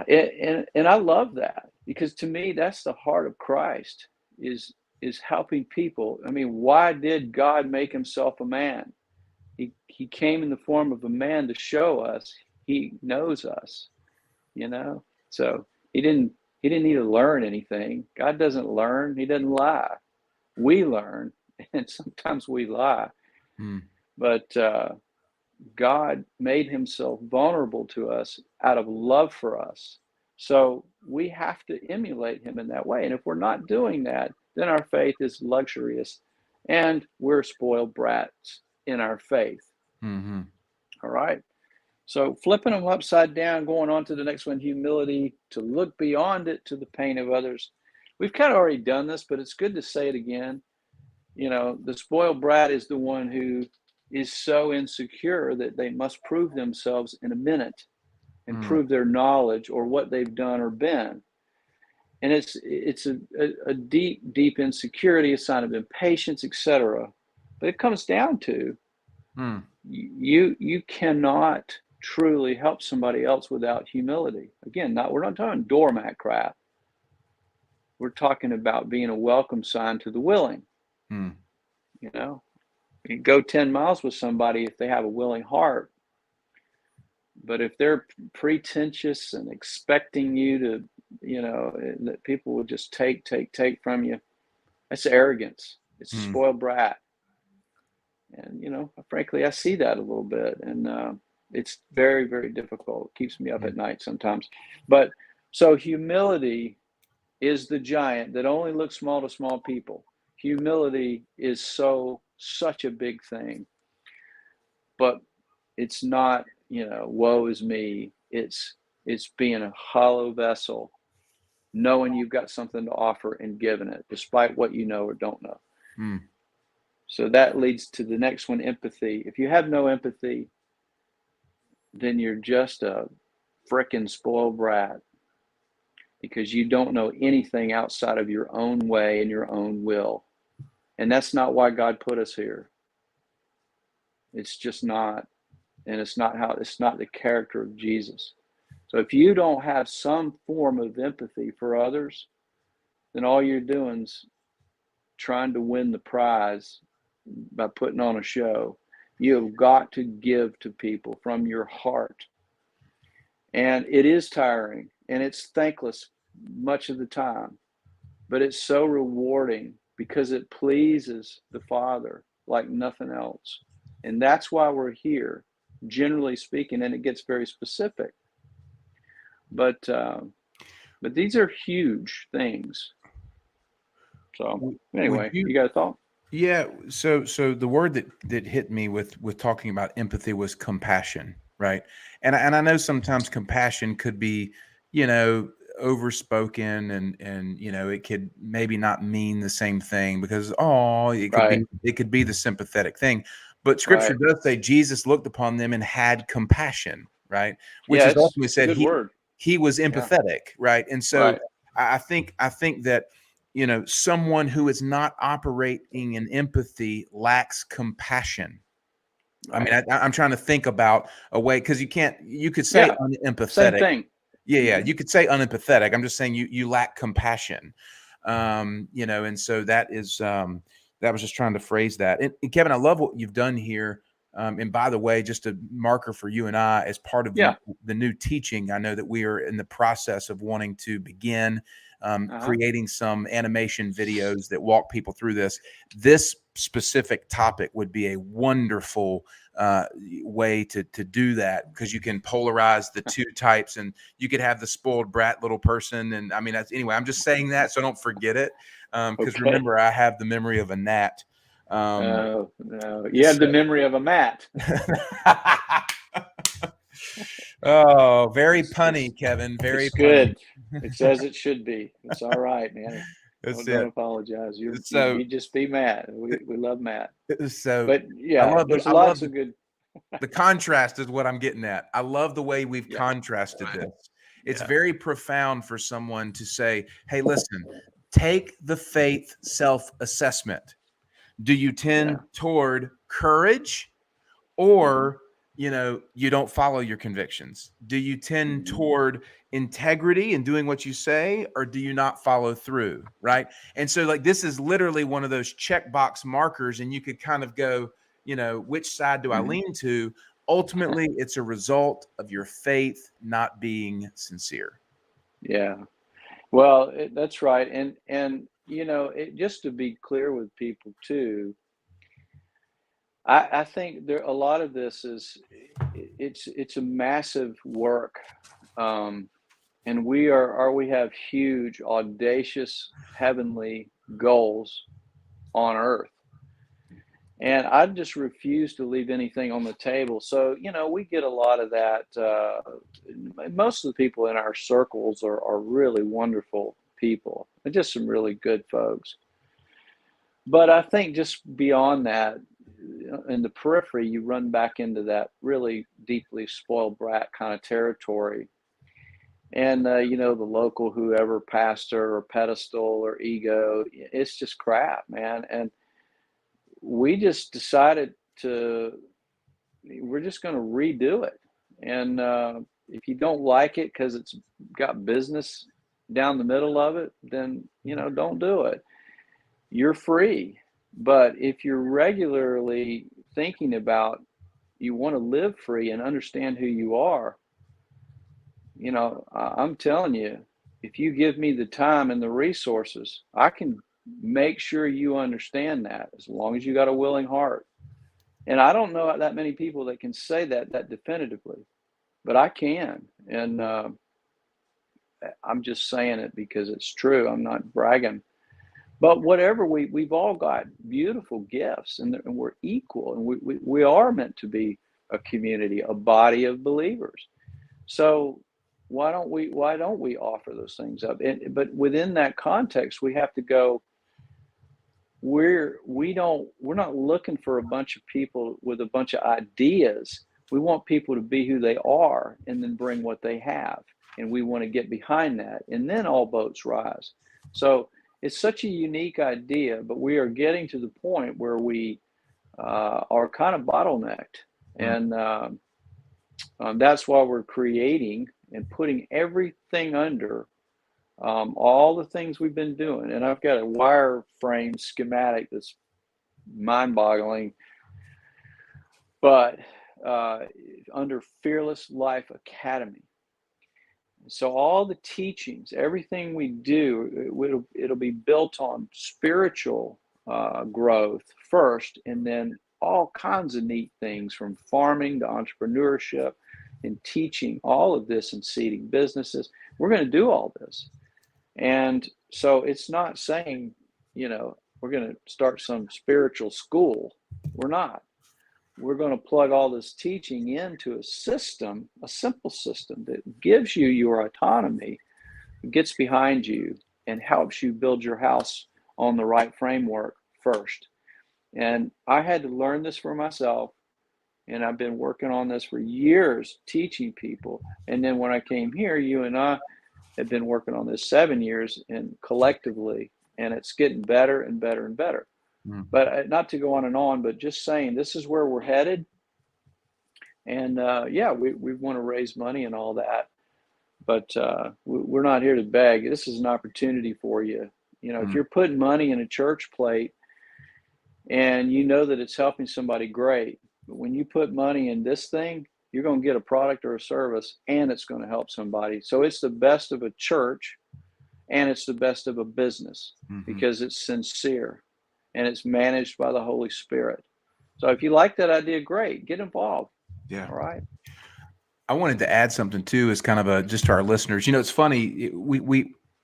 And I love that, because to me that's the heart of Christ, is helping people. I mean, why did God make Himself a man? He came in the form of a man to show us He knows us. So he didn't need to learn anything. God doesn't learn. He doesn't lie. We learn, and sometimes we lie. But God made Himself vulnerable to us out of love for us. So we have to emulate Him in that way. And if we're not doing that, then our faith is luxurious and we're spoiled brats in our faith. Mm-hmm. All right. So flipping them upside down, going on to the next one, humility, to look beyond it to the pain of others. We've kind of already done this, but it's good to say it again. The spoiled brat is the one who is so insecure that they must prove themselves in a minute and prove their knowledge or what they've done or been. And it's a deep insecurity, a sign of impatience, etc. But it comes down to you cannot truly help somebody else without humility. Again, we're not talking doormat crap. We're talking about being a welcome sign to the willing. You go 10 miles with somebody if they have a willing heart. But if they're pretentious and expecting you to, that people will just take from you, that's arrogance. It's a spoiled brat. And, frankly, I see that a little bit. And it's very, very difficult. It keeps me up at night sometimes. But so humility is the giant that only looks small to small people. Humility is such a big thing. But it's not, woe is me. It's being a hollow vessel, knowing you've got something to offer and giving it, despite what you know or don't know. So that leads to the next one, empathy. If you have no empathy, then you're just a frickin' spoiled brat, because you don't know anything outside of your own way and your own will. And that's not why God put us here. It's just not. And it's not the character of Jesus. So if you don't have some form of empathy for others, then all you're doing is trying to win the prize by putting on a show. You have got to give to people from your heart. And it is tiring and it's thankless much of the time, but it's so rewarding because it pleases the Father like nothing else. And that's why we're here, generally speaking, and it gets very specific. But these are huge things. So anyway, you got a thought? Yeah. So the word that hit me with talking about empathy was compassion, right? And I know sometimes compassion could be, overspoken, and it could maybe not mean the same thing, because it could be the sympathetic thing. But Scripture does say Jesus looked upon them and had compassion, right? Which is ultimately it's a said good word. he was empathetic, right? And so I think that someone who is not operating in empathy lacks compassion. I mean, Right. I'm trying to think about a way, because you could say Yeah. Same unempathetic. thing. Yeah, Hmm. you could say unempathetic. I'm just saying you lack compassion. And so that was just trying to phrase that. And Kevin, I love what you've done here. And by the way, just a marker for you and I, as part of Yeah. the new teaching, I know that we are in the process of wanting to begin Uh-huh. creating some animation videos that walk people through this. This specific topic would be a wonderful way to do that, because you can polarize the two types, and you could have the spoiled brat little person. And I mean, anyway, I'm just saying that so I don't forget it. Because Okay. remember, I have the memory of a gnat. No, you have the So memory of a mat. oh, very It's it's punny, Kevin. Very it's punny. good. It's as it should be. It's all right, man. That's Don't it. apologize. So, You just be mad. We love Matt. so But yeah, there's I love lots of good. the contrast is what I'm getting at. I love the way we've Yeah. contrasted this. It's Yeah. very profound for someone to say, hey, listen, take the faith self-assessment. Do you tend Yeah. toward courage, Hmm. or you don't follow your convictions? Do you tend Hmm. toward integrity and doing what you say, or do you not follow through, right? And so, like, this is literally one of those checkbox markers, and you could kind of go, which side do I Hmm. lean to? Ultimately, it's a result of your faith not being sincere. Yeah. Well, that's right. And just to be clear with people too, I think there a lot of this is it's a massive work. Um, and we have huge, audacious, heavenly goals on earth. And I just refuse to leave anything on the table. So, we get a lot of that. Most of the people in our circles are really wonderful people and just some really good folks. But I think just beyond that, in the periphery, you run back into that really deeply spoiled brat kind of territory. And, the local whoever pastor or pedestal or ego, it's just crap, man. And we just decided we're just going to redo it. And if you don't like it because it's got business down the middle of it, then, don't do it. You're free. But if you're regularly thinking about you want to live free and understand who you are, I'm telling you, if you give me the time and the resources, I can make sure you understand that, as long as you got a willing heart. And I don't know that many people that can say that definitively, but I can. And I'm just saying it because it's true. I'm not bragging. But whatever, we've all got beautiful gifts, and we're equal, and we are meant to be a community, a body of believers. So why don't we offer those things up? But within that context, we have to go. We're not looking for a bunch of people with a bunch of ideas. We want people to be who they are and then bring what they have. And we want to get behind that. And then all boats rise. So it's such a unique idea, but we are getting to the point where we are kind of bottlenecked. Mm. And that's why we're creating and putting everything under all the things we've been doing. And I've got a wireframe schematic that's mind-boggling, but uh, under Fearless Life Academy. So all the teachings, everything we do, it'll be built on spiritual growth first, and then all kinds of neat things from farming to entrepreneurship and teaching all of this and seeding businesses. We're going to do all this. And so it's not saying, we're going to start some spiritual school. We're not. We're going to plug all this teaching into a system, a simple system that gives you your autonomy, gets behind you, and helps you build your house on the right framework first. And I had to learn this for myself. And I've been working on this for years, teaching people. And then when I came here, you and I had been working on this 7 years and collectively, and it's getting better and better and better. Mm. But not to go on and on, but just saying this is where we're headed. And yeah, we want to raise money and all that, but we're not here to beg. This is an opportunity for you. You know, if Mm, you're putting money in a church plate and you know that it's helping somebody, great. But when you put money in this thing, you're going to get a product or a service, and it's going to help somebody. So it's the best of a church, and it's the best of a business mhm. because it's sincere and it's managed by the Holy Spirit. So if you like that idea, great, get involved. Yeah. All right. I wanted to add something too, as kind of a just to our listeners. You know, it's funny.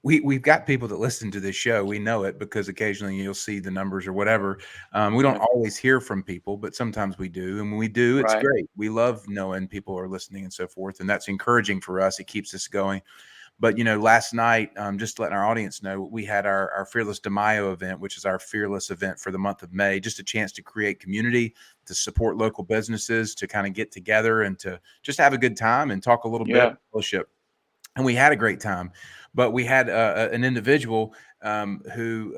We've got people that listen to this show. We know it because occasionally you'll see the numbers or whatever. We don't Yeah. always hear from people, but sometimes we do. And when we do, it's Right. great. We love knowing people are listening and so forth. And that's encouraging for us. It keeps us going. But you know, last night, just letting our audience know, we had our Fearless de Mayo event, which is our fearless event for the month of May. Just a chance to create community, to support local businesses, to kind of get together and to just have a good time and talk a little bit of Yeah. fellowship. And we had a great time. But we had an individual who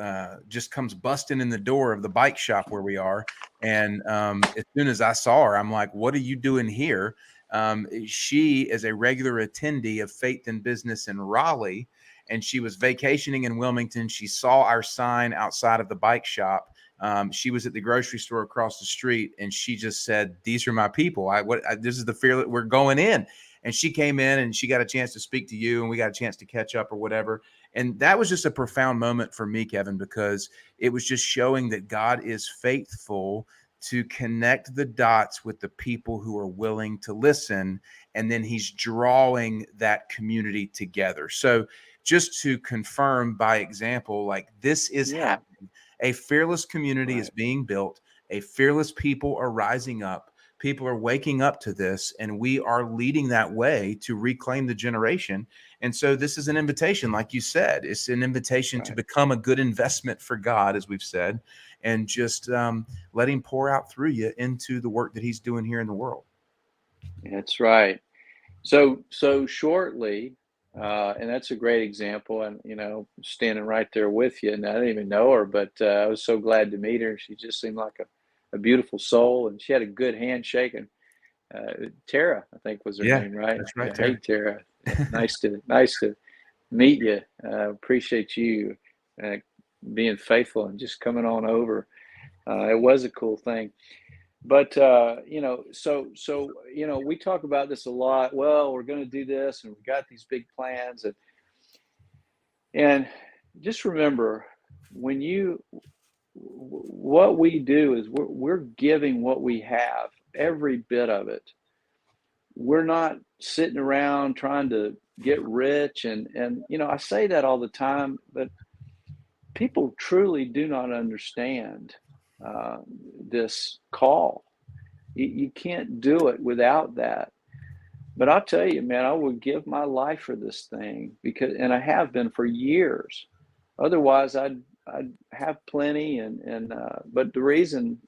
just comes busting in the door of the bike shop where we are. And as soon as I saw her, I'm like, "What are you doing here?" She is a regular attendee of Faith in Business in Raleigh, and she was vacationing in Wilmington. She saw our sign outside of the bike shop. She was at the grocery store across the street, and she just said, "These are my people. This is the fear that we're going in." And she came in and she got a chance to speak to you, and we got a chance to catch up or whatever. And that was just a profound moment for me, Kevin, because it was just showing that God is faithful to connect the dots with the people who are willing to listen. And then he's drawing that community together. So just to confirm by example, like this is Yeah. happening. A fearless community is Right. being built. A fearless people are rising up. People are waking up to this, and we are leading that way to reclaim the generation. And so this is an invitation, like you said, it's an invitation to Right. become a good investment for God, as we've said, and just let him pour out through you into the work that he's doing here in the world. That's right. So shortly, and that's a great example. And you know, standing right there with you, and I didn't even know her, but I was so glad to meet her. She just seemed like a beautiful soul, and she had a good handshake. And Tara, I think was her Yeah, name, right? that's right, Yeah. Terry. Hey, Tara. Yeah, nice to meet you. Appreciate you uh, being faithful and just coming on over. It was a cool thing. But you know, so you know, we talk about this a lot. Well, we're going to do this, and we got these big plans, and just remember when you what we do is we're giving what we have, every bit of it. We're not sitting around trying to get rich, and you know, I say that all the time, but people truly do not understand uh, this call. You can't do it without that. But I'll tell you, man, I would give my life for this thing because, and I have been for years. Otherwise, I'd have plenty, but the reason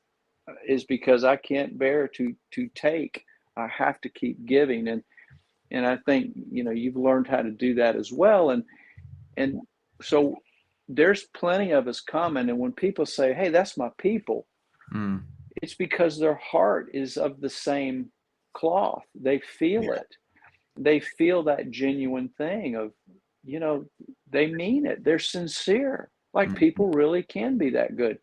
is because I can't bear to take. I have to keep giving, and I think you know you've learned how to do that as well, and so there's plenty of us coming, and when people say, "Hey, that's my people," Mm, it's because their heart is of the same cloth. They feel yeah. it. They feel that genuine thing of, you know, they mean it. They're sincere. Like Mhm. people really can be that good.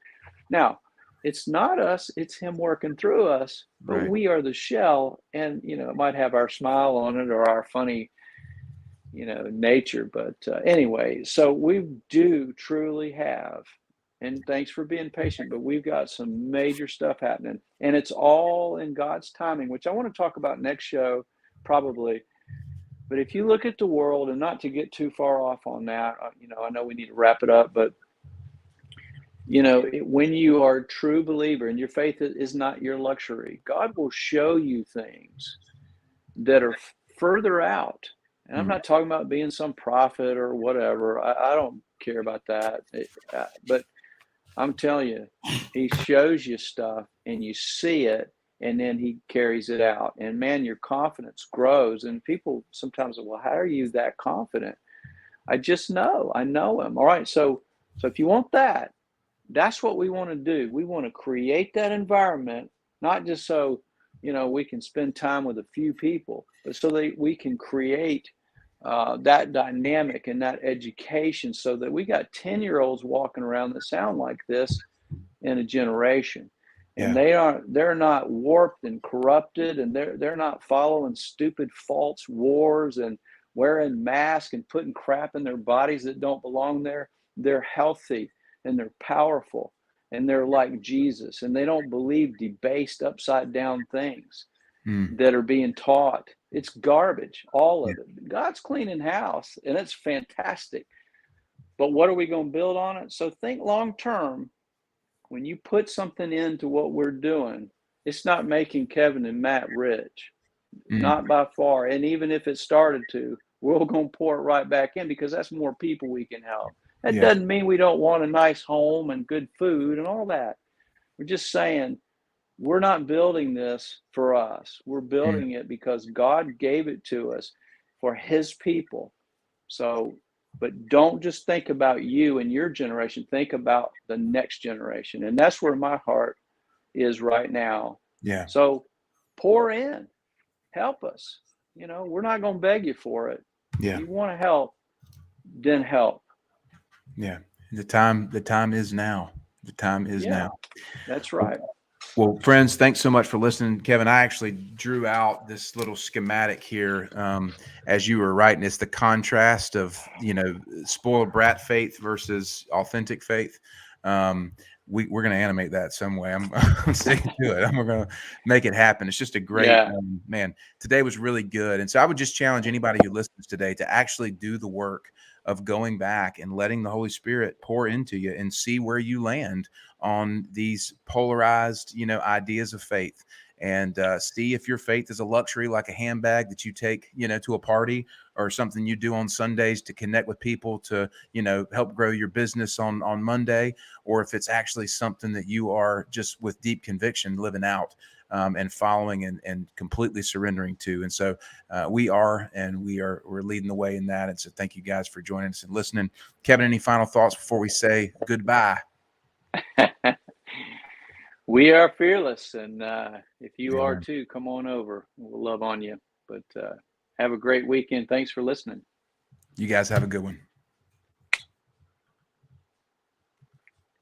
Now, it's not us, it's him working through us, but Right. we are the shell and, you know, it might have our smile on it or our funny, you know, nature. But anyway, so we do truly have, and thanks for being patient, but we've got some major stuff happening, and it's all in God's timing, which I want to talk about next show, probably. But if you look at the world, and not to get too far off on that, you know, I know we need to wrap it up, but you know, when you are a true believer and your faith is not your luxury, God will show you things that are further out. And I'm Mm, not talking about being some prophet or whatever. I don't care about that. But I'm telling you, he shows you stuff and you see it, and then he carries it out. And man, your confidence grows. And people sometimes say, well, how are you that confident? I just know. I know him. All right. So if you want that, that's what we want to do. We want to create that environment, not just so we can spend time with a few people, but so that we can create that dynamic and that education, so that we got 10-year-olds walking around that sound like this in a generation, and Yeah. they're not warped and corrupted, and they're not following stupid false wars and wearing masks and putting crap in their bodies that don't belong there. They're healthy and they're powerful and they're like Jesus, and they don't believe debased upside down things Mm. that are being taught. It's garbage, all Yeah. of it. God's cleaning house, and it's fantastic. But what are we going to build on it? So think long term. When you put something into what we're doing, it's not making Kevin and Matt rich, Mm. not by far. And even if it started to, we're going to pour it right back in, because that's more people we can help. That Yeah. doesn't mean we don't want a nice home and good food and all that. We're just saying we're not building this for us. We're Mm. building it because God gave it to us for his people. So, but don't just think about you and your generation. Think about the next generation. And that's where my heart is right now. Yeah. So pour in, help us. We're not going to beg you for it. If Yeah. you want to help, then help. Yeah. The time is now. The time is Yeah, now. that's right. Well, friends, thanks so much for listening. Kevin, I actually drew out this little schematic here as you were writing. It's the contrast of, spoiled brat faith versus authentic faith. We're going to animate that some way. I'm sticking to it. We're going to make it happen. It's just a great, Yeah. man, today was really good. And so I would just challenge anybody who listens today to actually do the work of going back and letting the Holy Spirit pour into you and see where you land on these polarized, ideas of faith, and see if your faith is a luxury, like a handbag that you take, to a party, or something you do on Sundays to connect with people to, help grow your business on Monday, or if it's actually something that you are just with deep conviction living out. And following and completely surrendering to. And so we're leading the way in that. And so thank you guys for joining us and listening. Kevin, any final thoughts before we say goodbye? We are fearless, and if you are Amen. too, come on over. We'll love on you. But have a great weekend. Thanks for listening. You guys have a good one.